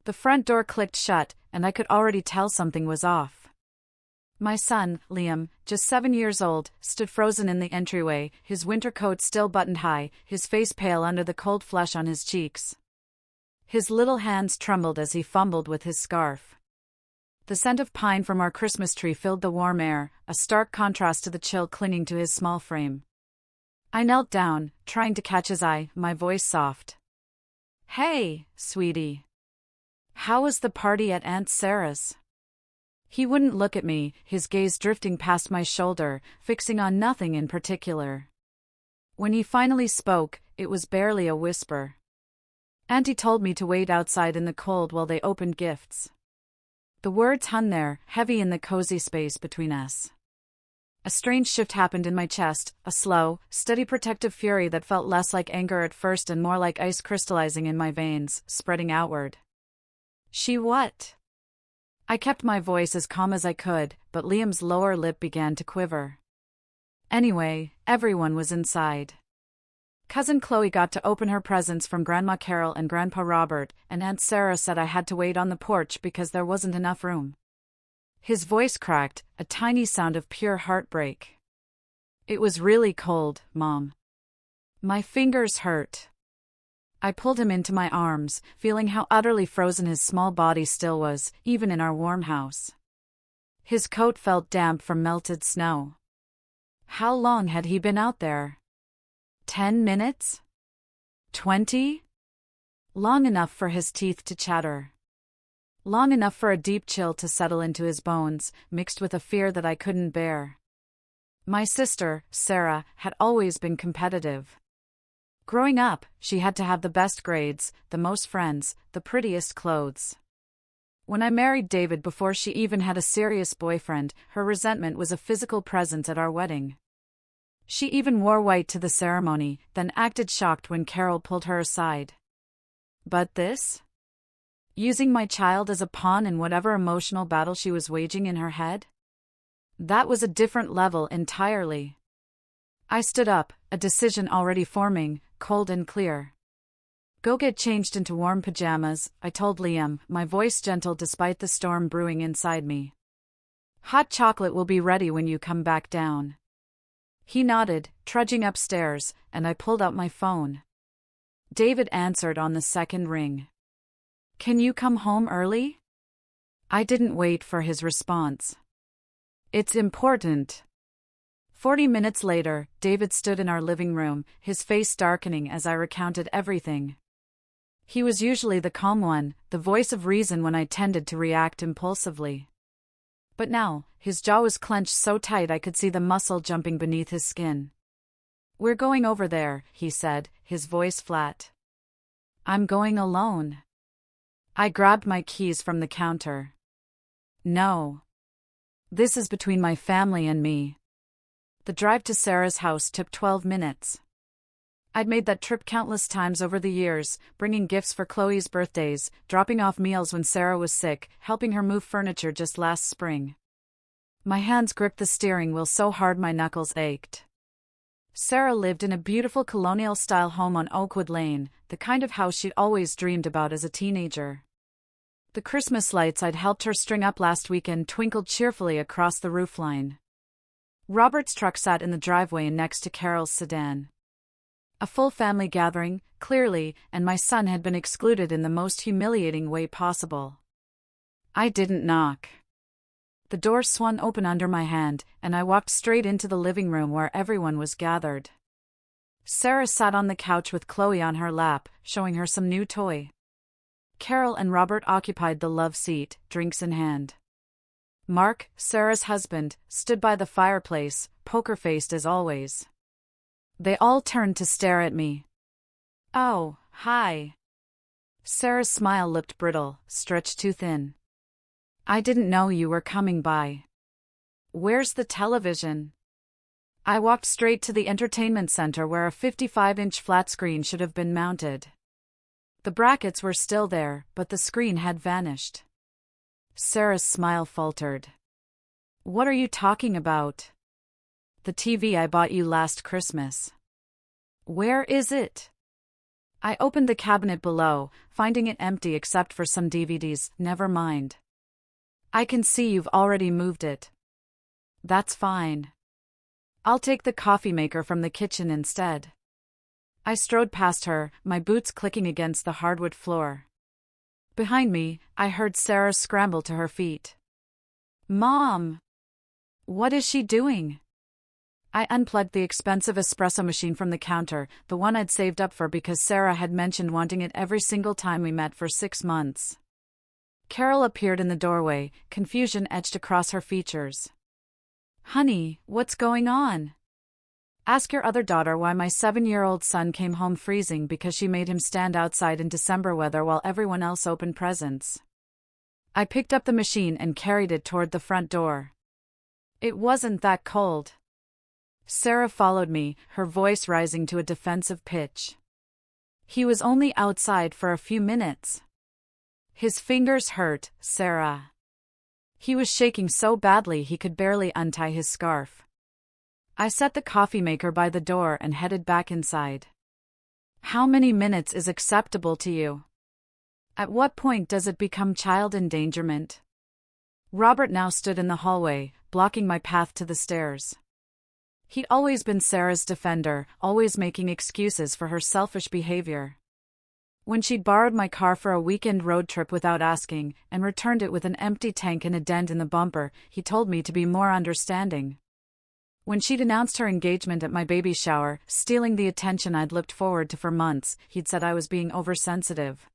The front door clicked shut, and I could already tell something was off. My son, Liam, just 7 years old, stood frozen in the entryway, his winter coat still buttoned high, his face pale under the cold flush on his cheeks. His little hands trembled as he fumbled with his scarf. The scent of pine from our Christmas tree filled the warm air, a stark contrast to the chill clinging to his small frame. I knelt down, trying to catch his eye, my voice soft. "Hey, sweetie. How was the party at Aunt Sarah's?" He wouldn't look at me, his gaze drifting past my shoulder, fixing on nothing in particular. When he finally spoke, it was barely a whisper. "Auntie told me to wait outside in the cold while they opened gifts." The words hung there, heavy in the cozy space between us. A strange shift happened in my chest, a slow, steady protective fury that felt less like anger at first and more like ice crystallizing in my veins, spreading outward. "She what?" I kept my voice as calm as I could, but Liam's lower lip began to quiver. Anyway, everyone was inside. Cousin Chloe got to open her presents from Grandma Carol and Grandpa Robert, and Aunt Sarah said I had to wait on the porch because there wasn't enough room. His voice cracked, a tiny sound of pure heartbreak. "It was really cold, Mom. My fingers hurt." I pulled him into my arms, feeling how utterly frozen his small body still was, even in our warm house. His coat felt damp from melted snow. How long had he been out there? 10 minutes? 20? Long enough for his teeth to chatter. Long enough for a deep chill to settle into his bones, mixed with a fear that I couldn't bear. My sister, Sarah, had always been competitive. Growing up, she had to have the best grades, the most friends, the prettiest clothes. When I married David before she even had a serious boyfriend, her resentment was a physical presence at our wedding. She even wore white to the ceremony, then acted shocked when Carol pulled her aside. But this? Using my child as a pawn in whatever emotional battle she was waging in her head? That was a different level entirely. I stood up, a decision already forming, cold and clear. "Go get changed into warm pajamas," I told Liam, my voice gentle despite the storm brewing inside me. "Hot chocolate will be ready when you come back down." He nodded, trudging upstairs, and I pulled out my phone. David answered on the second ring. "Can you come home early?" I didn't wait for his response. "It's important." 40 minutes later, David stood in our living room, his face darkening as I recounted everything. He was usually the calm one, the voice of reason when I tended to react impulsively. But now, his jaw was clenched so tight I could see the muscle jumping beneath his skin. "We're going over there," he said, his voice flat. "I'm going alone." I grabbed my keys from the counter. "No. This is between my family and me." The drive to Sarah's house took 12 minutes. I'd made that trip countless times over the years, bringing gifts for Chloe's birthdays, dropping off meals when Sarah was sick, helping her move furniture just last spring. My hands gripped the steering wheel so hard my knuckles ached. Sarah lived in a beautiful colonial-style home on Oakwood Lane, the kind of house she'd always dreamed about as a teenager. The Christmas lights I'd helped her string up last weekend twinkled cheerfully across the roofline. Robert's truck sat in the driveway next to Carol's sedan. A full family gathering, clearly, and my son had been excluded in the most humiliating way possible. I didn't knock. The door swung open under my hand, and I walked straight into the living room where everyone was gathered. Sarah sat on the couch with Chloe on her lap, showing her some new toy. Carol and Robert occupied the love seat, drinks in hand. Mark, Sarah's husband, stood by the fireplace, poker-faced as always. They all turned to stare at me. "Oh, hi." Sarah's smile looked brittle, stretched too thin. "I didn't know you were coming by. Where's the television?" I walked straight to the entertainment center where a 55-inch flat screen should have been mounted. The brackets were still there, but the screen had vanished. Sarah's smile faltered. "What are you talking about?" "The TV I bought you last Christmas." "Where is it?" I opened the cabinet below, finding it empty except for some DVDs. Never mind. I can see you've already moved it. That's fine. I'll take the coffee maker from the kitchen instead. I strode past her, my boots clicking against the hardwood floor. Behind me, I heard Sarah scramble to her feet. Mom! What is she doing? I unplugged the expensive espresso machine from the counter, the one I'd saved up for because Sarah had mentioned wanting it every single time we met for 6 months. Carol appeared in the doorway, confusion etched across her features. Honey, what's going on? Ask your other daughter why my 7-year-old son came home freezing because she made him stand outside in December weather while everyone else opened presents. I picked up the machine and carried it toward the front door. It wasn't that cold. Sarah followed me, her voice rising to a defensive pitch. He was only outside for a few minutes. His fingers hurt, Sarah. He was shaking so badly he could barely untie his scarf. I set the coffee maker by the door and headed back inside. How many minutes is acceptable to you? At what point does it become child endangerment? Robert now stood in the hallway, blocking my path to the stairs. He'd always been Sarah's defender, always making excuses for her selfish behavior. When she'd borrowed my car for a weekend road trip without asking, and returned it with an empty tank and a dent in the bumper, he told me to be more understanding. When she'd announced her engagement at my baby shower, stealing the attention I'd looked forward to for months, he'd said I was being oversensitive.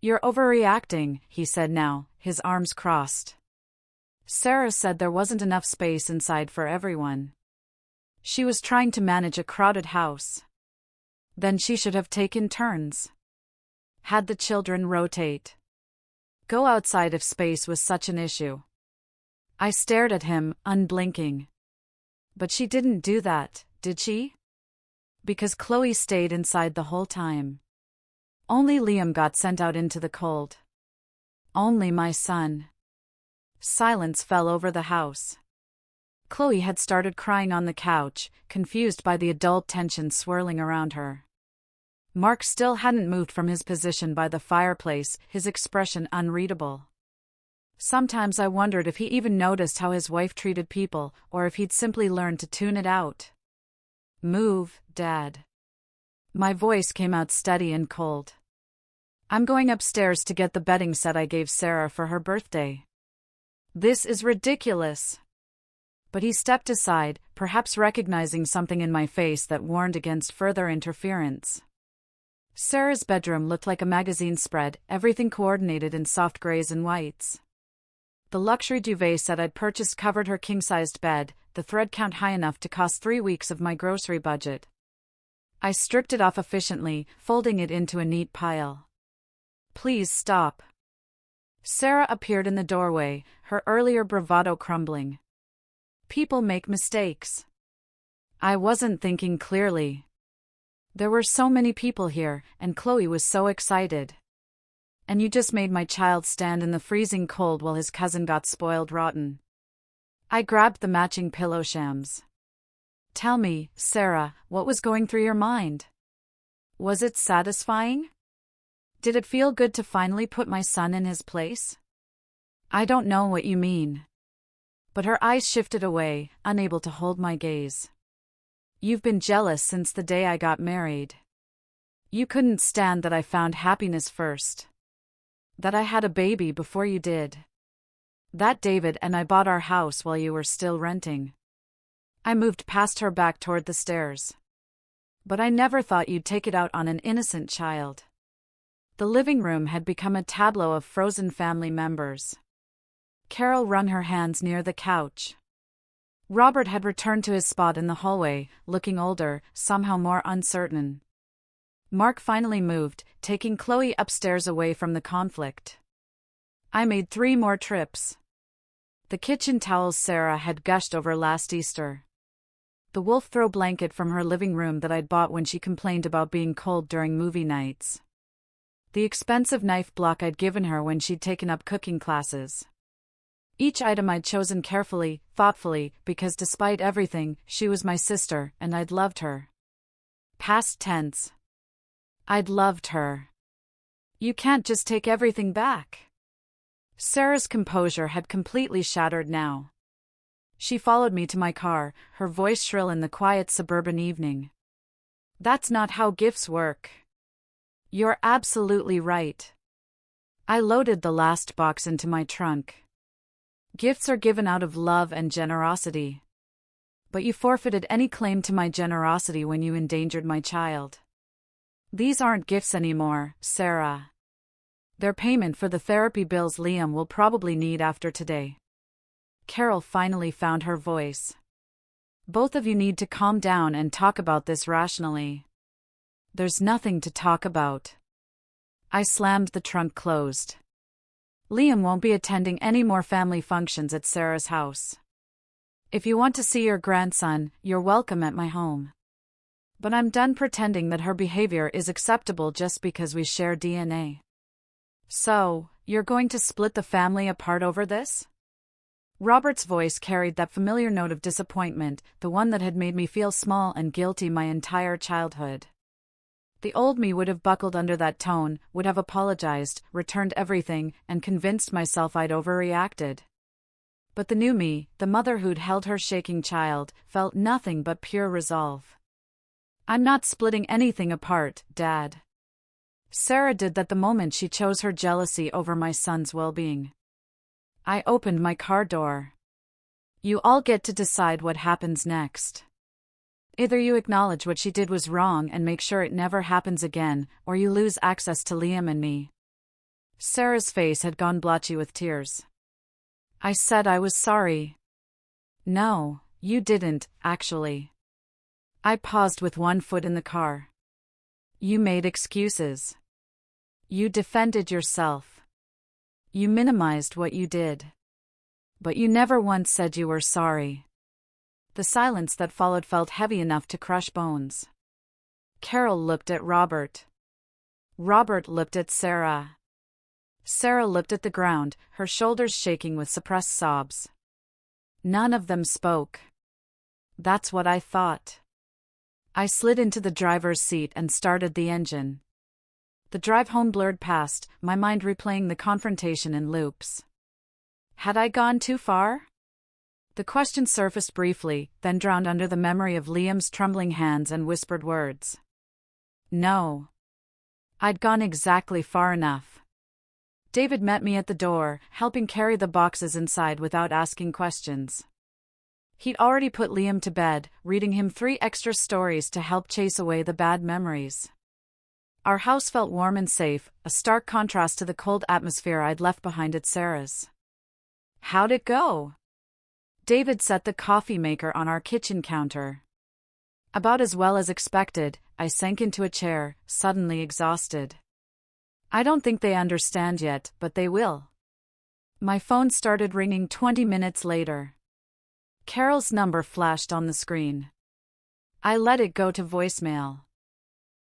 You're overreacting, he said now, his arms crossed. Sarah said there wasn't enough space inside for everyone. She was trying to manage a crowded house. Then she should have taken turns. Had the children rotate. Go outside if space was such an issue. I stared at him, unblinking. But she didn't do that, did she? Because Chloe stayed inside the whole time. Only Liam got sent out into the cold. Only my son. Silence fell over the house. Chloe had started crying on the couch, confused by the adult tension swirling around her. Mark still hadn't moved from his position by the fireplace, his expression unreadable. Sometimes I wondered if he even noticed how his wife treated people, or if he'd simply learned to tune it out. Move, Dad. My voice came out steady and cold. I'm going upstairs to get the bedding set I gave Sarah for her birthday. This is ridiculous. But he stepped aside, perhaps recognizing something in my face that warned against further interference. Sarah's bedroom looked like a magazine spread, everything coordinated in soft grays and whites. The luxury duvet set I'd purchased covered her king-sized bed, the thread count high enough to cost 3 weeks of my grocery budget. I stripped it off efficiently, folding it into a neat pile. Please stop. Sarah appeared in the doorway, her earlier bravado crumbling. People make mistakes. I wasn't thinking clearly. There were so many people here, and Chloe was so excited. And you just made my child stand in the freezing cold while his cousin got spoiled rotten. I grabbed the matching pillow shams. Tell me, Sarah, what was going through your mind? Was it satisfying? Did it feel good to finally put my son in his place? I don't know what you mean. But her eyes shifted away, unable to hold my gaze. You've been jealous since the day I got married. You couldn't stand that I found happiness first. That I had a baby before you did. That David and I bought our house while you were still renting. I moved past her back toward the stairs. But I never thought you'd take it out on an innocent child. The living room had become a tableau of frozen family members. Carol wrung her hands near the couch. Robert had returned to his spot in the hallway, looking older, somehow more uncertain. Mark finally moved, taking Chloe upstairs away from the conflict. I made 3 more trips. The kitchen towels Sarah had gushed over last Easter. The wolf throw blanket from her living room that I'd bought when she complained about being cold during movie nights. The expensive knife block I'd given her when she'd taken up cooking classes. Each item I'd chosen carefully, thoughtfully, because despite everything, she was my sister, and I'd loved her. Past tense. I'd loved her. You can't just take everything back. Sarah's composure had completely shattered now. She followed me to my car, her voice shrill in the quiet suburban evening. That's not how gifts work. You're absolutely right. I loaded the last box into my trunk. Gifts are given out of love and generosity. But you forfeited any claim to my generosity when you endangered my child. These aren't gifts anymore, Sarah. They're payment for the therapy bills Liam will probably need after today. Carol finally found her voice. Both of you need to calm down and talk about this rationally. There's nothing to talk about. I slammed the trunk closed. Liam won't be attending any more family functions at Sarah's house. If you want to see your grandson, you're welcome at my home. But I'm done pretending that her behavior is acceptable just because we share DNA. So, you're going to split the family apart over this? Robert's voice carried that familiar note of disappointment, the one that had made me feel small and guilty my entire childhood. The old me would have buckled under that tone, would have apologized, returned everything, and convinced myself I'd overreacted. But the new me, the mother who'd held her shaking child, felt nothing but pure resolve. I'm not splitting anything apart, Dad. Sarah did that the moment she chose her jealousy over my son's well-being. I opened my car door. You all get to decide what happens next. Either you acknowledge what she did was wrong and make sure it never happens again, or you lose access to Liam and me. Sarah's face had gone blotchy with tears. I said I was sorry. No, you didn't, actually. I paused with one foot in the car. You made excuses. You defended yourself. You minimized what you did. But you never once said you were sorry. The silence that followed felt heavy enough to crush bones. Carol looked at Robert. Robert looked at Sarah. Sarah looked at the ground, her shoulders shaking with suppressed sobs. None of them spoke. That's what I thought. I slid into the driver's seat and started the engine. The drive home blurred past, my mind replaying the confrontation in loops. Had I gone too far? The question surfaced briefly, then drowned under the memory of Liam's trembling hands and whispered words. No. I'd gone exactly far enough. David met me at the door, helping carry the boxes inside without asking questions. He'd already put Liam to bed, reading him 3 extra stories to help chase away the bad memories. Our house felt warm and safe, a stark contrast to the cold atmosphere I'd left behind at Sarah's. How'd it go? David set the coffee maker on our kitchen counter. About as well as expected, I sank into a chair, suddenly exhausted. I don't think they understand yet, but they will. My phone started ringing 20 minutes later. Carol's number flashed on the screen. I let it go to voicemail.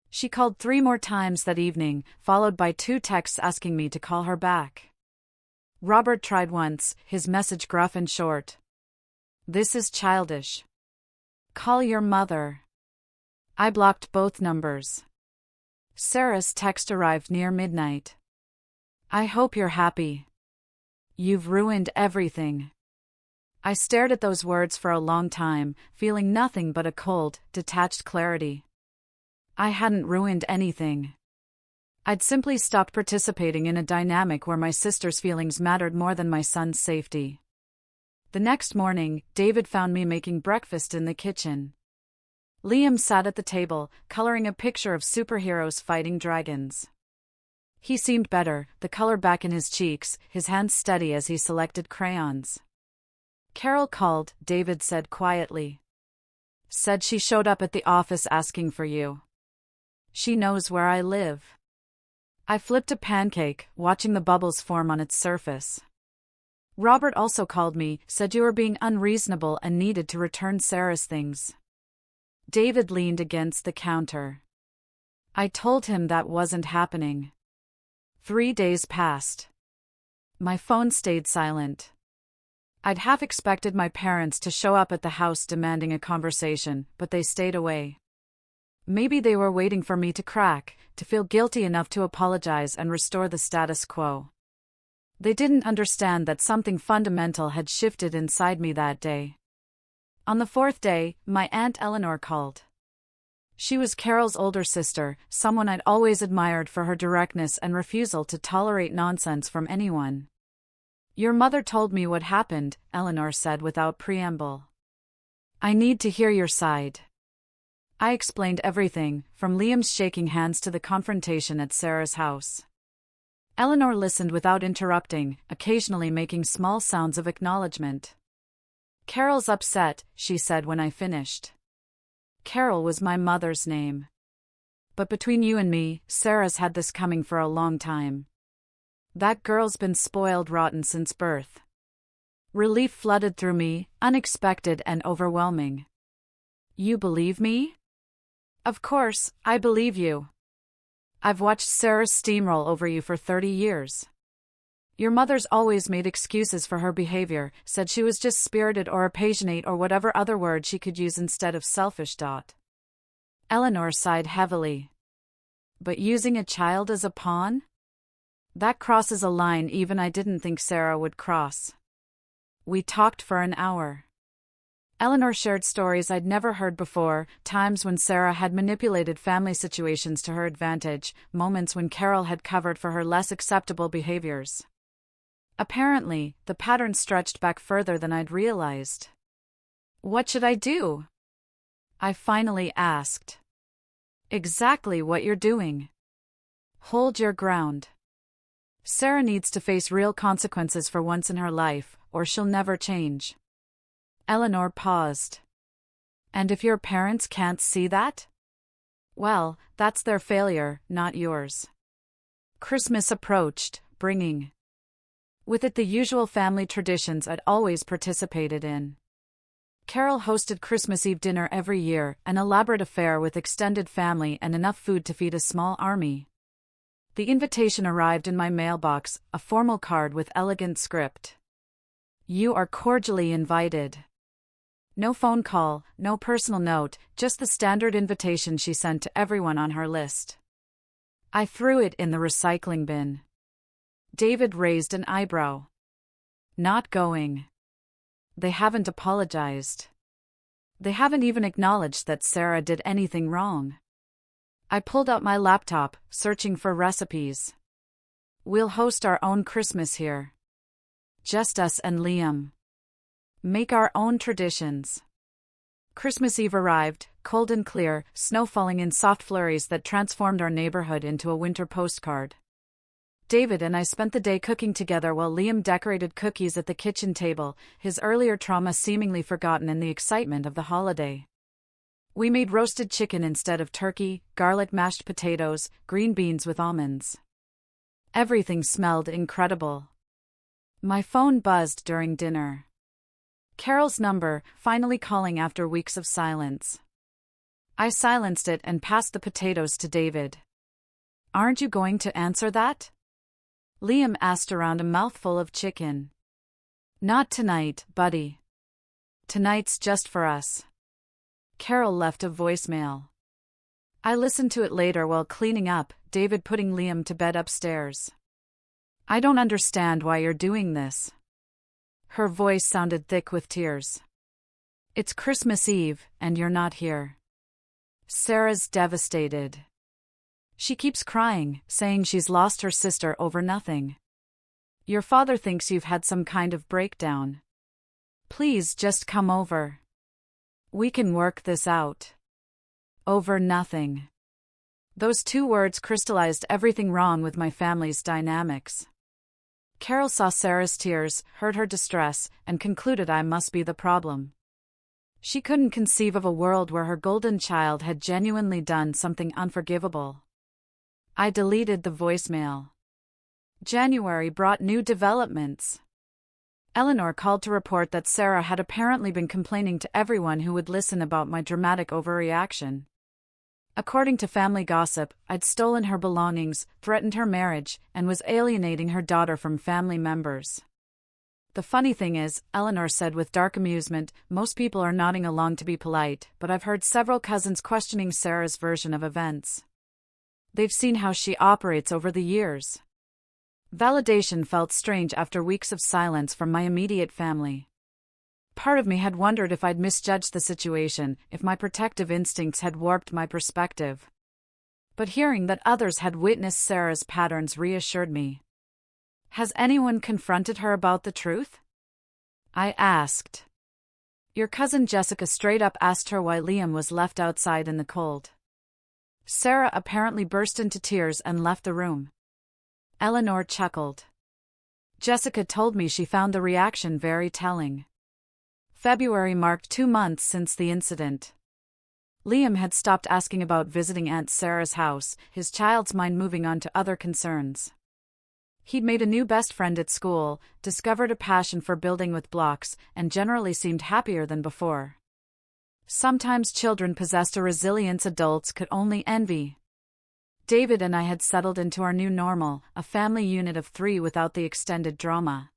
She called 3 more times that evening, followed by 2 texts asking me to call her back. Robert tried once, his message gruff and short. This is childish. Call your mother. I blocked both numbers. Sarah's text arrived near midnight. I hope you're happy. You've ruined everything. I stared at those words for a long time, feeling nothing but a cold, detached clarity. I hadn't ruined anything. I'd simply stopped participating in a dynamic where my sister's feelings mattered more than my son's safety. The next morning, David found me making breakfast in the kitchen. Liam sat at the table, coloring a picture of superheroes fighting dragons. He seemed better, the color back in his cheeks, his hands steady as he selected crayons. Carol called, David said quietly. Said she showed up at the office asking for you. She knows where I live. I flipped a pancake, watching the bubbles form on its surface. Robert also called me, said you were being unreasonable and needed to return Sarah's things. David leaned against the counter. I told him that wasn't happening. 3 days passed. My phone stayed silent. I'd half expected my parents to show up at the house demanding a conversation, but they stayed away. Maybe they were waiting for me to crack, to feel guilty enough to apologize and restore the status quo. They didn't understand that something fundamental had shifted inside me that day. On the fourth day, my Aunt Eleanor called. She was Carol's older sister, someone I'd always admired for her directness and refusal to tolerate nonsense from anyone. "Your mother told me what happened," Eleanor said without preamble. "I need to hear your side." I explained everything, from Liam's shaking hands to the confrontation at Sarah's house. Eleanor listened without interrupting, occasionally making small sounds of acknowledgement. "Carol's upset," she said when I finished. Carol was my mother's name. "But between you and me, Sarah's had this coming for a long time. That girl's been spoiled rotten since birth." Relief flooded through me, unexpected and overwhelming. "You believe me?" "Of course, I believe you. I've watched Sarah steamroll over you for 30 years. Your mother's always made excuses for her behavior, said she was just spirited or passionate or whatever other word she could use instead of selfish. Eleanor sighed heavily. "But using a child as a pawn? That crosses a line even I didn't think Sarah would cross." We talked for an hour. Eleanor shared stories I'd never heard before, times when Sarah had manipulated family situations to her advantage, moments when Carol had covered for her less acceptable behaviors. Apparently, the pattern stretched back further than I'd realized. "What should I do?" I finally asked. "Exactly what you're doing. Hold your ground. Sarah needs to face real consequences for once in her life, or she'll never change." Eleanor paused. "And if your parents can't see that? Well, that's their failure, not yours." Christmas approached, bringing with it the usual family traditions I'd always participated in. Carol hosted Christmas Eve dinner every year, an elaborate affair with extended family and enough food to feed a small army. The invitation arrived in my mailbox, a formal card with elegant script. "You are cordially invited." No phone call, no personal note, just the standard invitation she sent to everyone on her list. I threw it in the recycling bin. David raised an eyebrow. "Not going." "They haven't apologized. They haven't even acknowledged that Sarah did anything wrong." I pulled out my laptop, searching for recipes. "We'll host our own Christmas here. Just us and Liam. Make our own traditions." Christmas Eve arrived, cold and clear, snow falling in soft flurries that transformed our neighborhood into a winter postcard. David and I spent the day cooking together while Liam decorated cookies at the kitchen table, his earlier trauma seemingly forgotten in the excitement of the holiday. We made roasted chicken instead of turkey, garlic mashed potatoes, green beans with almonds. Everything smelled incredible. My phone buzzed during dinner. Carol's number, finally calling after weeks of silence. I silenced it and passed the potatoes to David. "Aren't you going to answer that?" Liam asked around a mouthful of chicken. "Not tonight, buddy. Tonight's just for us." Carol left a voicemail. I listened to it later while cleaning up, David putting Liam to bed upstairs. "I don't understand why you're doing this." Her voice sounded thick with tears. "It's Christmas Eve, and you're not here. Sarah's devastated. She keeps crying, saying she's lost her sister over nothing. Your father thinks you've had some kind of breakdown. Please just come over. We can work this out." Over nothing. Those two words crystallized everything wrong with my family's dynamics. Carol saw Sarah's tears, heard her distress, and concluded I must be the problem. She couldn't conceive of a world where her golden child had genuinely done something unforgivable. I deleted the voicemail. January brought new developments. Eleanor called to report that Sarah had apparently been complaining to everyone who would listen about my dramatic overreaction. According to family gossip, I'd stolen her belongings, threatened her marriage, and was alienating her daughter from family members. The funny thing is, Eleanor said with dark amusement, most people are nodding along to be polite, but I've heard several cousins questioning Sarah's version of events. They've seen how she operates over the years. Validation felt strange after weeks of silence from my immediate family. Part of me had wondered if I'd misjudged the situation, if my protective instincts had warped my perspective. But hearing that others had witnessed Sarah's patterns reassured me. Has anyone confronted her about the truth? I asked. Your cousin Jessica straight up asked her why Liam was left outside in the cold. Sarah apparently burst into tears and left the room. Eleanor chuckled. Jessica told me she found the reaction very telling. February marked 2 months since the incident. Liam had stopped asking about visiting Aunt Sarah's house, his child's mind moving on to other concerns. He'd made a new best friend at school, discovered a passion for building with blocks, and generally seemed happier than before. Sometimes children possessed a resilience adults could only envy. David and I had settled into our new normal, a family unit of 3 without the extended drama.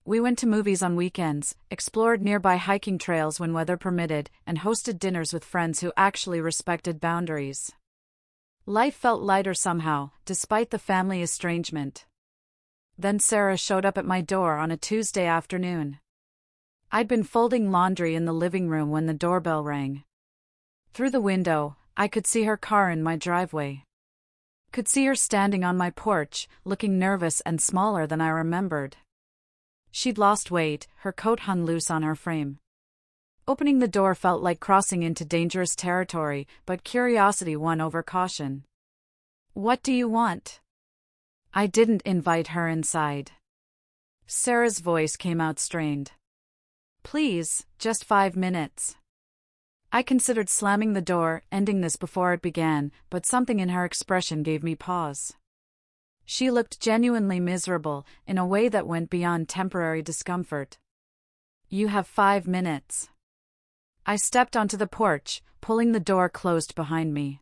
We went to movies on weekends, explored nearby hiking trails when weather permitted, and hosted dinners with friends who actually respected boundaries. Life felt lighter somehow, despite the family estrangement. Then Sarah showed up at my door on a Tuesday afternoon. I'd been folding laundry in the living room when the doorbell rang. Through the window, I could see her car in my driveway. Could see her standing on my porch, looking nervous and smaller than I remembered. She'd lost weight, her coat hung loose on her frame. Opening the door felt like crossing into dangerous territory, but curiosity won over caution. What do you want? I didn't invite her inside. Sarah's voice came out strained. Please, just 5 minutes. I considered slamming the door, ending this before it began, but something in her expression gave me pause. She looked genuinely miserable, in a way that went beyond temporary discomfort. You have 5 minutes. I stepped onto the porch, pulling the door closed behind me.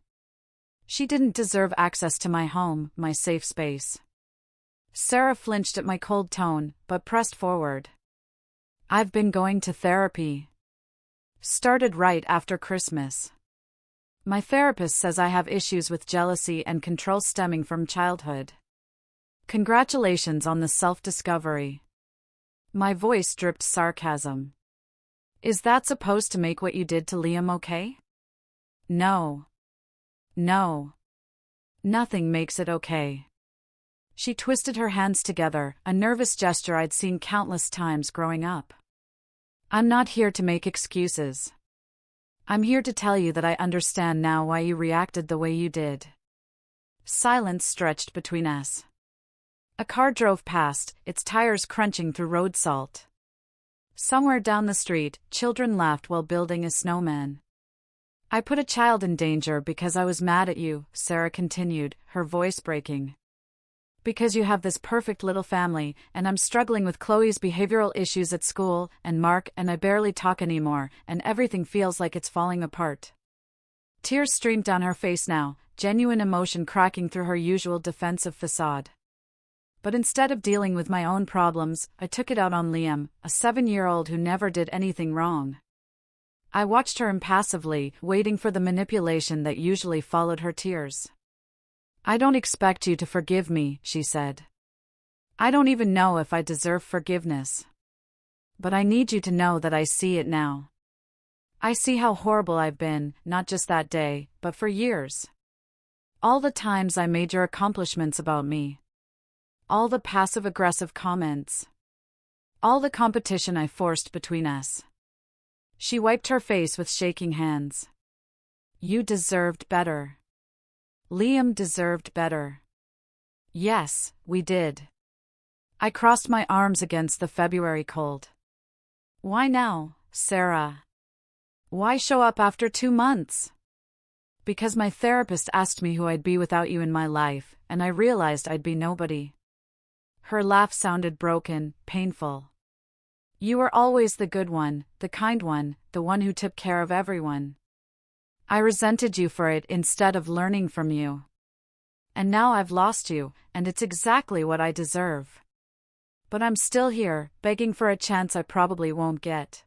She didn't deserve access to my home, my safe space. Sarah flinched at my cold tone, but pressed forward. I've been going to therapy. Started right after Christmas. My therapist says I have issues with jealousy and control stemming from childhood. Congratulations on the self-discovery. My voice dripped sarcasm. Is that supposed to make what you did to Liam okay? No. No. Nothing makes it okay. She twisted her hands together, a nervous gesture I'd seen countless times growing up. I'm not here to make excuses. I'm here to tell you that I understand now why you reacted the way you did. Silence stretched between us. A car drove past, its tires crunching through road salt. Somewhere down the street, children laughed while building a snowman. I put a child in danger because I was mad at you, Sarah continued, her voice breaking. Because you have this perfect little family, and I'm struggling with Chloe's behavioral issues at school, and Mark and I barely talk anymore, and everything feels like it's falling apart. Tears streamed down her face now, genuine emotion cracking through her usual defensive facade. But instead of dealing with my own problems, I took it out on Liam, a 7-year-old who never did anything wrong. I watched her impassively, waiting for the manipulation that usually followed her tears. I don't expect you to forgive me, she said. I don't even know if I deserve forgiveness. But I need you to know that I see it now. I see how horrible I've been, not just that day, but for years. All the times I made your accomplishments about me. All the passive-aggressive comments. All the competition I forced between us. She wiped her face with shaking hands. You deserved better. Liam deserved better. Yes, we did. I crossed my arms against the February cold. Why now, Sarah? Why show up after 2 months? Because my therapist asked me who I'd be without you in my life, and I realized I'd be nobody. Her laugh sounded broken, painful. You were always the good one, the kind one, the one who took care of everyone. I resented you for it instead of learning from you. And now I've lost you, and it's exactly what I deserve. But I'm still here, begging for a chance I probably won't get.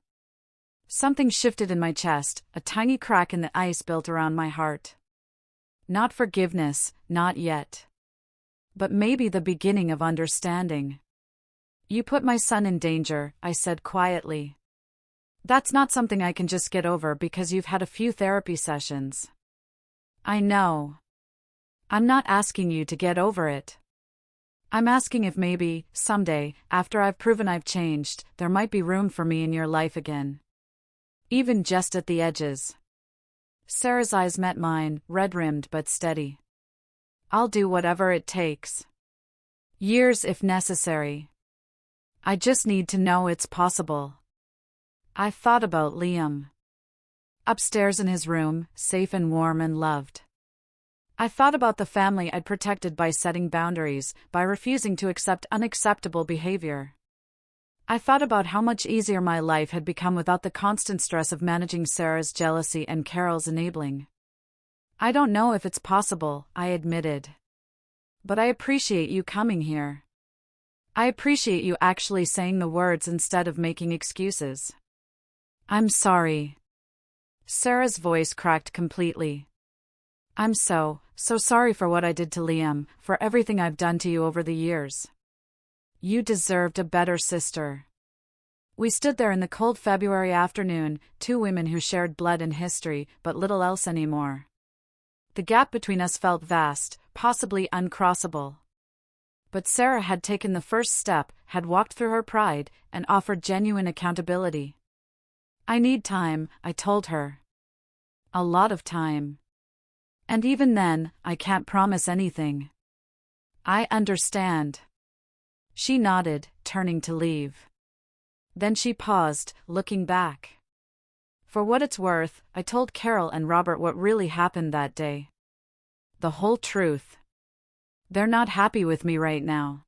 Something shifted in my chest, a tiny crack in the ice built around my heart. Not forgiveness, not yet. But maybe the beginning of understanding. You put my son in danger, I said quietly. That's not something I can just get over because you've had a few therapy sessions. I know. I'm not asking you to get over it. I'm asking if maybe, someday, after I've proven I've changed, there might be room for me in your life again. Even just at the edges. Sarah's eyes met mine, red-rimmed but steady. I'll do whatever it takes. Years if necessary. I just need to know it's possible. I thought about Liam. Upstairs in his room, safe and warm and loved. I thought about the family I'd protected by setting boundaries, by refusing to accept unacceptable behavior. I thought about how much easier my life had become without the constant stress of managing Sarah's jealousy and Carol's enabling. I don't know if it's possible, I admitted. But I appreciate you coming here. I appreciate you actually saying the words instead of making excuses. I'm sorry. Sarah's voice cracked completely. I'm so sorry for what I did to Liam, for everything I've done to you over the years. You deserved a better sister. We stood there in the cold February afternoon, two women who shared blood and history, but little else anymore. The gap between us felt vast, possibly uncrossable. But Sarah had taken the first step, had walked through her pride, and offered genuine accountability. I need time, I told her. A lot of time. And even then, I can't promise anything. I understand. She nodded, turning to leave. Then she paused, looking back. For what it's worth, I told Carol and Robert what really happened that day. The whole truth. They're not happy with me right now.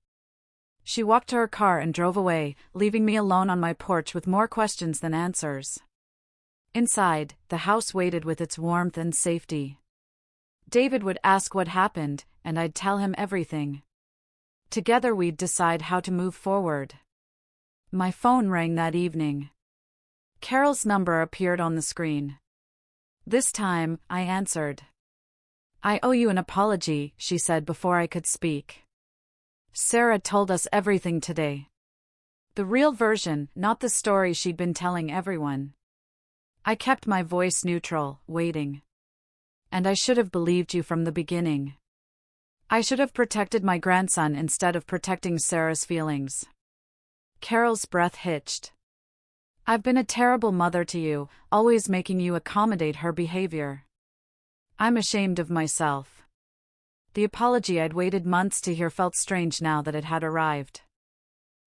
She walked to her car and drove away, leaving me alone on my porch with more questions than answers. Inside, the house waited with its warmth and safety. David would ask what happened, and I'd tell him everything. Together we'd decide how to move forward. My phone rang that evening. Carol's number appeared on the screen. This time, I answered. I owe you an apology, she said before I could speak. Sarah told us everything today. The real version, not the story she'd been telling everyone. I kept my voice neutral, waiting. And I should have believed you from the beginning. I should have protected my grandson instead of protecting Sarah's feelings. Carol's breath hitched. I've been a terrible mother to you, always making you accommodate her behavior. I'm ashamed of myself. The apology I'd waited months to hear felt strange now that it had arrived.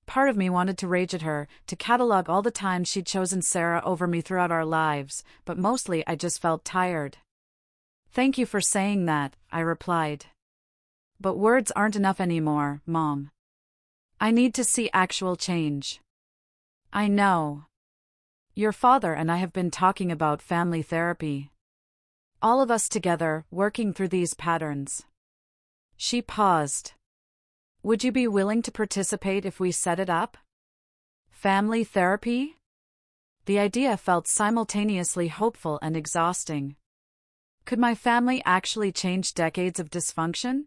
Part of me wanted to rage at her, to catalog all the times she'd chosen Sarah over me throughout our lives, but mostly I just felt tired. Thank you for saying that, I replied. But words aren't enough anymore, Mom. I need to see actual change. I know. Your father and I have been talking about family therapy. All of us together, working through these patterns. She paused. Would you be willing to participate if we set it up? Family therapy? The idea felt simultaneously hopeful and exhausting. Could my family actually change decades of dysfunction?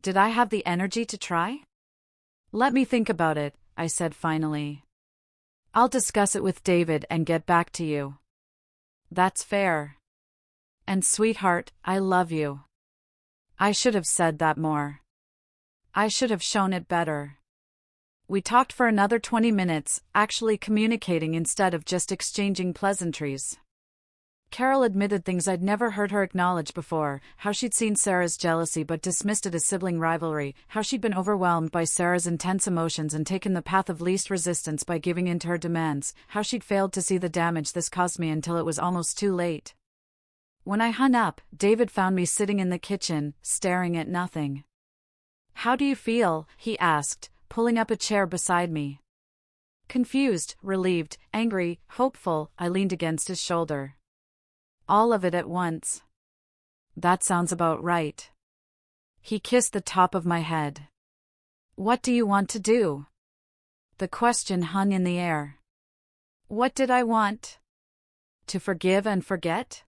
Did I have the energy to try? Let me think about it, I said finally. I'll discuss it with David and get back to you. That's fair. And sweetheart, I love you. I should have said that more. I should have shown it better. We talked for another 20 minutes, actually communicating instead of just exchanging pleasantries. Carol admitted things I'd never heard her acknowledge before, how she'd seen Sarah's jealousy but dismissed it as sibling rivalry, how she'd been overwhelmed by Sarah's intense emotions and taken the path of least resistance by giving in to her demands, how she'd failed to see the damage this caused me until it was almost too late. When I hung up, David found me sitting in the kitchen, staring at nothing. How do you feel? He asked, pulling up a chair beside me. Confused, relieved, angry, hopeful, I leaned against his shoulder. All of it at once. That sounds about right. He kissed the top of my head. What do you want to do? The question hung in the air. What did I want? To forgive and forget?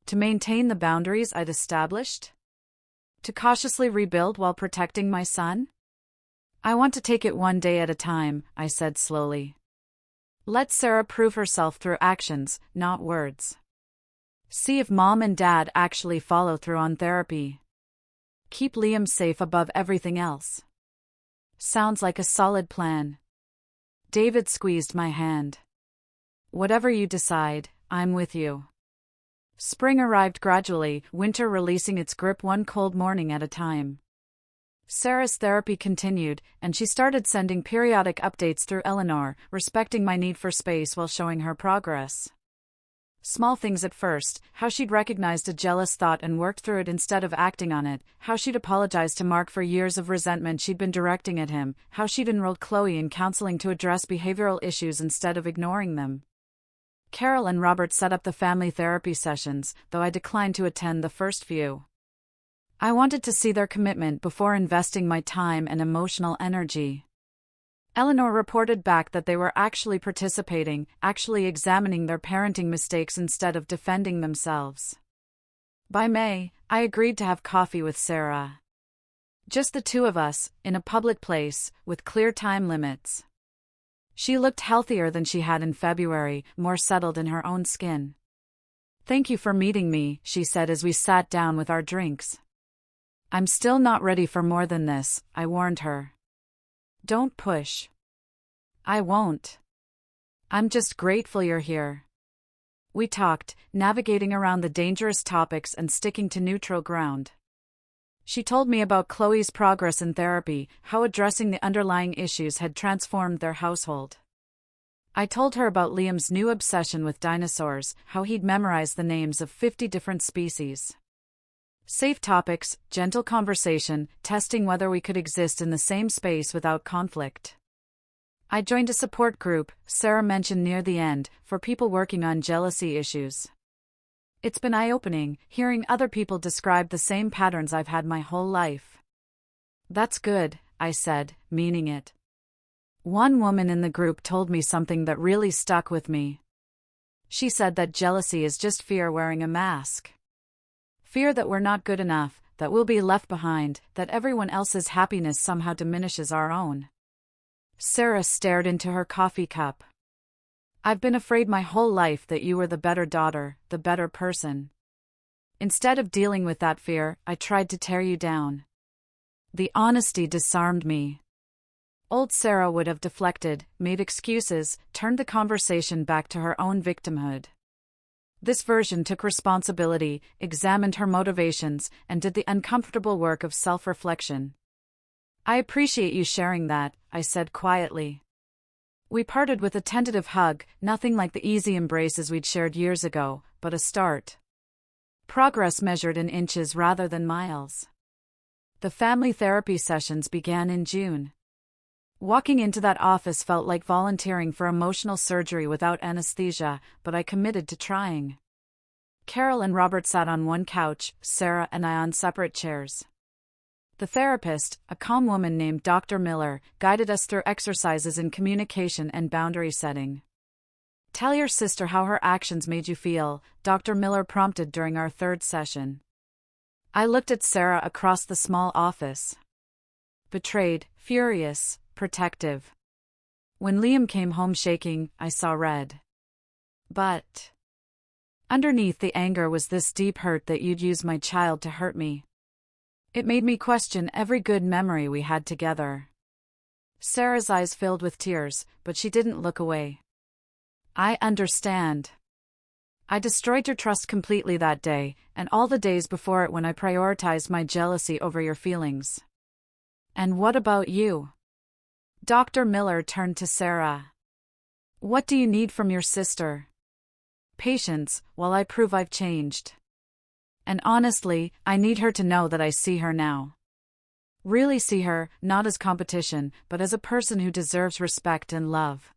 To maintain the boundaries I'd established? To cautiously rebuild while protecting my son? I want to take it one day at a time, I said slowly. Let Sarah prove herself through actions, not words. See if Mom and Dad actually follow through on therapy. Keep Liam safe above everything else. Sounds like a solid plan. David squeezed my hand. Whatever you decide, I'm with you. Spring arrived gradually, winter releasing its grip one cold morning at a time. Sarah's therapy continued, and she started sending periodic updates through Eleanor, respecting my need for space while showing her progress. Small things at first, how she'd recognized a jealous thought and worked through it instead of acting on it, how she'd apologized to Mark for years of resentment she'd been directing at him, how she'd enrolled Chloe in counseling to address behavioral issues instead of ignoring them. Carol and Robert set up the family therapy sessions, though I declined to attend the first few. I wanted to see their commitment before investing my time and emotional energy. Eleanor reported back that they were actually participating, actually examining their parenting mistakes instead of defending themselves. By May, I agreed to have coffee with Sarah. Just the two of us, in a public place, with clear time limits. She looked healthier than she had in February, more settled in her own skin. Thank you for meeting me, she said as we sat down with our drinks. I'm still not ready for more than this, I warned her. Don't push. I won't. I'm just grateful you're here. We talked, navigating around the dangerous topics and sticking to neutral ground. She told me about Chloe's progress in therapy, how addressing the underlying issues had transformed their household. I told her about Liam's new obsession with dinosaurs, how he'd memorized the names of 50 different species. Safe topics, gentle conversation, testing whether we could exist in the same space without conflict. I joined a support group, Sarah mentioned near the end, for people working on jealousy issues. It's been eye-opening, hearing other people describe the same patterns I've had my whole life. That's good, I said, meaning it. One woman in the group told me something that really stuck with me. She said that jealousy is just fear wearing a mask. Fear that we're not good enough, that we'll be left behind, that everyone else's happiness somehow diminishes our own. Sarah stared into her coffee cup. I've been afraid my whole life that you were the better daughter, the better person. Instead of dealing with that fear, I tried to tear you down. The honesty disarmed me. Old Sarah would have deflected, made excuses, turned the conversation back to her own victimhood. This version took responsibility, examined her motivations, and did the uncomfortable work of self-reflection. I appreciate you sharing that, I said quietly. We parted with a tentative hug, nothing like the easy embraces we'd shared years ago, but a start. Progress measured in inches rather than miles. The family therapy sessions began in June. Walking into that office felt like volunteering for emotional surgery without anesthesia, but I committed to trying. Carol and Robert sat on one couch, Sarah and I on separate chairs. The therapist, a calm woman named Dr. Miller, guided us through exercises in communication and boundary setting. Tell your sister how her actions made you feel, Dr. Miller prompted during our third session. I looked at Sarah across the small office. Betrayed, furious, protective. When Liam came home shaking, I saw red. But underneath the anger was this deep hurt that you'd use my child to hurt me. It made me question every good memory we had together. Sarah's eyes filled with tears, but she didn't look away. I understand. I destroyed your trust completely that day, and all the days before it when I prioritized my jealousy over your feelings. And what about you? Dr. Miller turned to Sarah. What do you need from your sister? Patience, while I prove I've changed. And honestly, I need her to know that I see her now. Really see her, not as competition, but as a person who deserves respect and love.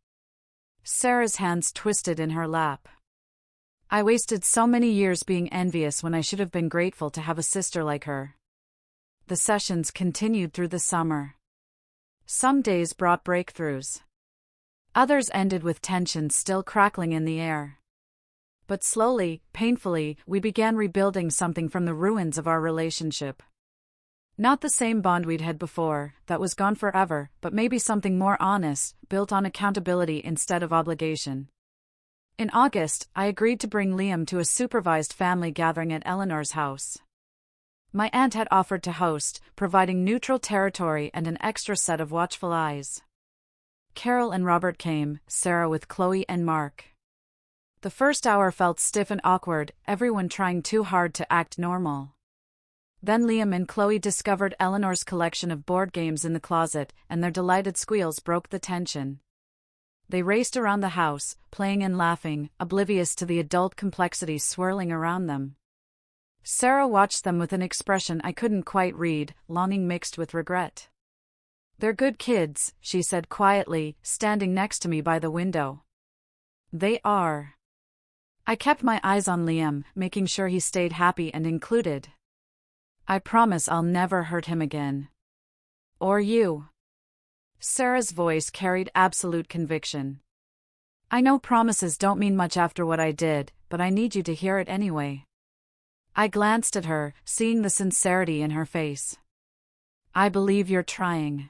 Sarah's hands twisted in her lap. I wasted so many years being envious when I should have been grateful to have a sister like her. The sessions continued through the summer. Some days brought breakthroughs. Others ended with tension still crackling in the air. But slowly, painfully, we began rebuilding something from the ruins of our relationship. Not the same bond we'd had before, that was gone forever, but maybe something more honest, built on accountability instead of obligation. In August, I agreed to bring Liam to a supervised family gathering at Eleanor's house. My aunt had offered to host, providing neutral territory and an extra set of watchful eyes. Carol and Robert came, Sarah with Chloe and Mark. The first hour felt stiff and awkward, everyone trying too hard to act normal. Then Liam and Chloe discovered Eleanor's collection of board games in the closet, and their delighted squeals broke the tension. They raced around the house, playing and laughing, oblivious to the adult complexities swirling around them. Sarah watched them with an expression I couldn't quite read, longing mixed with regret. "They're good kids," she said quietly, standing next to me by the window. "They are." I kept my eyes on Liam, making sure he stayed happy and included. "I promise I'll never hurt him again. Or you." Sarah's voice carried absolute conviction. "I know promises don't mean much after what I did, but I need you to hear it anyway." I glanced at her, seeing the sincerity in her face. "I believe you're trying."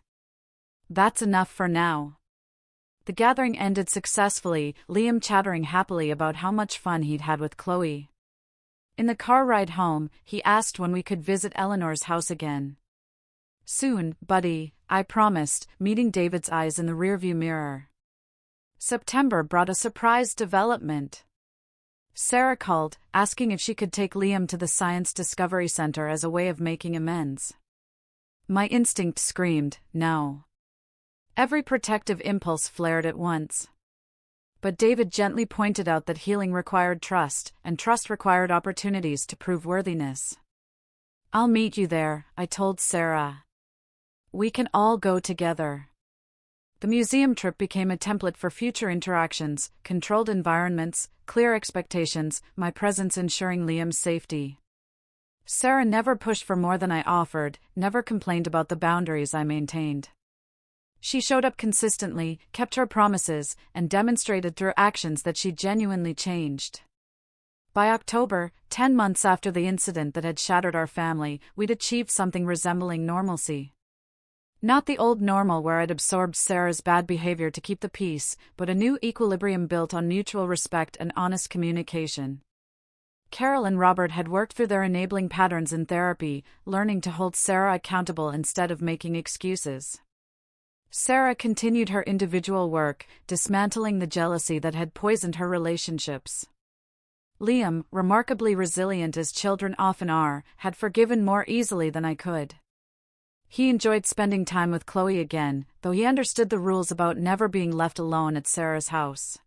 "That's enough for now." The gathering ended successfully, Liam chattering happily about how much fun he'd had with Chloe. In the car ride home, he asked when we could visit Eleanor's house again. "Soon, buddy," I promised, meeting David's eyes in the rearview mirror. September brought a surprise development. Sarah called, asking if she could take Liam to the Science Discovery Center as a way of making amends. My instinct screamed, no. Every protective impulse flared at once. But David gently pointed out that healing required trust, and trust required opportunities to prove worthiness. "I'll meet you there," I told Sarah. "We can all go together." The museum trip became a template for future interactions, controlled environments, clear expectations, my presence ensuring Liam's safety. Sarah never pushed for more than I offered, never complained about the boundaries I maintained. She showed up consistently, kept her promises, and demonstrated through actions that she genuinely changed. By October, 10 months after the incident that had shattered our family, we'd achieved something resembling normalcy. Not the old normal where I'd absorbed Sarah's bad behavior to keep the peace, but a new equilibrium built on mutual respect and honest communication. Carol and Robert had worked through their enabling patterns in therapy, learning to hold Sarah accountable instead of making excuses. Sarah continued her individual work, dismantling the jealousy that had poisoned her relationships. Liam, remarkably resilient as children often are, had forgiven more easily than I could. He enjoyed spending time with Chloe again, though he understood the rules about never being left alone at Sarah's house.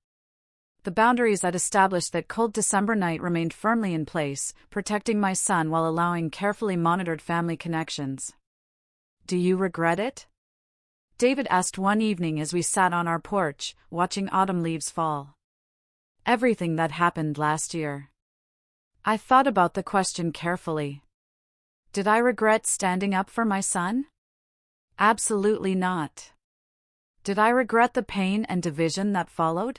The boundaries I'd established that cold December night remained firmly in place, protecting my son while allowing carefully monitored family connections. "Do you regret it?" David asked one evening as we sat on our porch, watching autumn leaves fall. "Everything that happened last year." I thought about the question carefully. Did I regret standing up for my son? Absolutely not. Did I regret the pain and division that followed?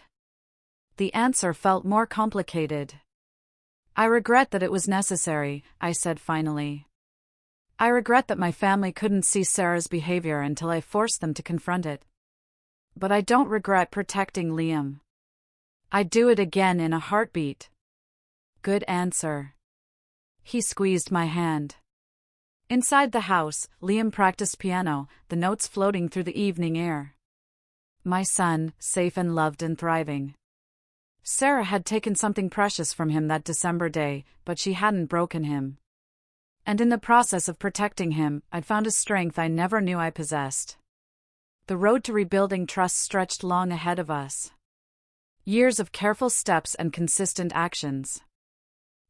The answer felt more complicated. "I regret that it was necessary," I said finally. "I regret that my family couldn't see Sarah's behavior until I forced them to confront it. But I don't regret protecting Liam. I'd do it again in a heartbeat." "Good answer." He squeezed my hand. Inside the house, Liam practiced piano, the notes floating through the evening air. My son, safe and loved and thriving. Sarah had taken something precious from him that December day, but she hadn't broken him. And in the process of protecting him, I'd found a strength I never knew I possessed. The road to rebuilding trust stretched long ahead of us. Years of careful steps and consistent actions.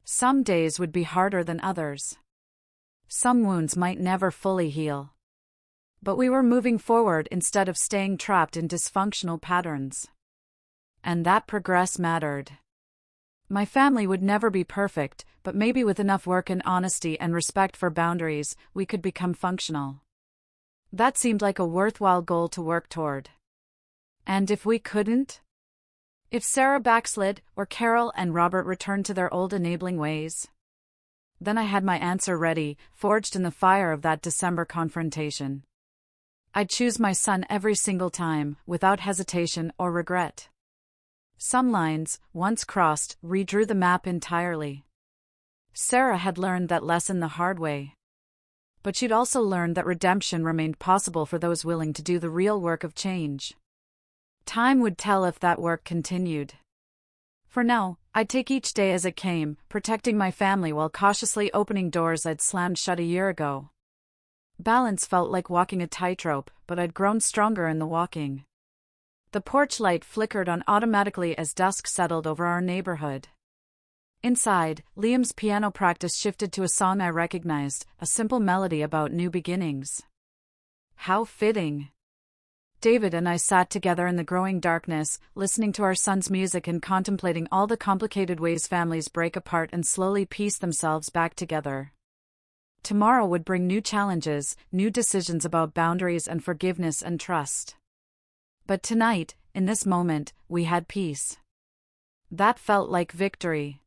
Some days would be harder than others. Some wounds might never fully heal. But we were moving forward instead of staying trapped in dysfunctional patterns. And that progress mattered. My family would never be perfect, but maybe with enough work and honesty and respect for boundaries, we could become functional. That seemed like a worthwhile goal to work toward. And if we couldn't? If Sarah backslid, or Carol and Robert returned to their old enabling ways? Then I had my answer ready, forged in the fire of that December confrontation. I'd choose my son every single time, without hesitation or regret. Some lines, once crossed, redrew the map entirely. Sarah had learned that lesson the hard way. But she'd also learned that redemption remained possible for those willing to do the real work of change. Time would tell if that work continued. For now, I'd take each day as it came, protecting my family while cautiously opening doors I'd slammed shut a year ago. Balance felt like walking a tightrope, but I'd grown stronger in the walking. The porch light flickered on automatically as dusk settled over our neighborhood. Inside, Liam's piano practice shifted to a song I recognized, a simple melody about new beginnings. How fitting. David and I sat together in the growing darkness, listening to our son's music and contemplating all the complicated ways families break apart and slowly piece themselves back together. Tomorrow would bring new challenges, new decisions about boundaries and forgiveness and trust. But tonight, in this moment, we had peace. That felt like victory.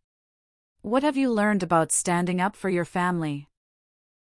What have you learned about standing up for your family?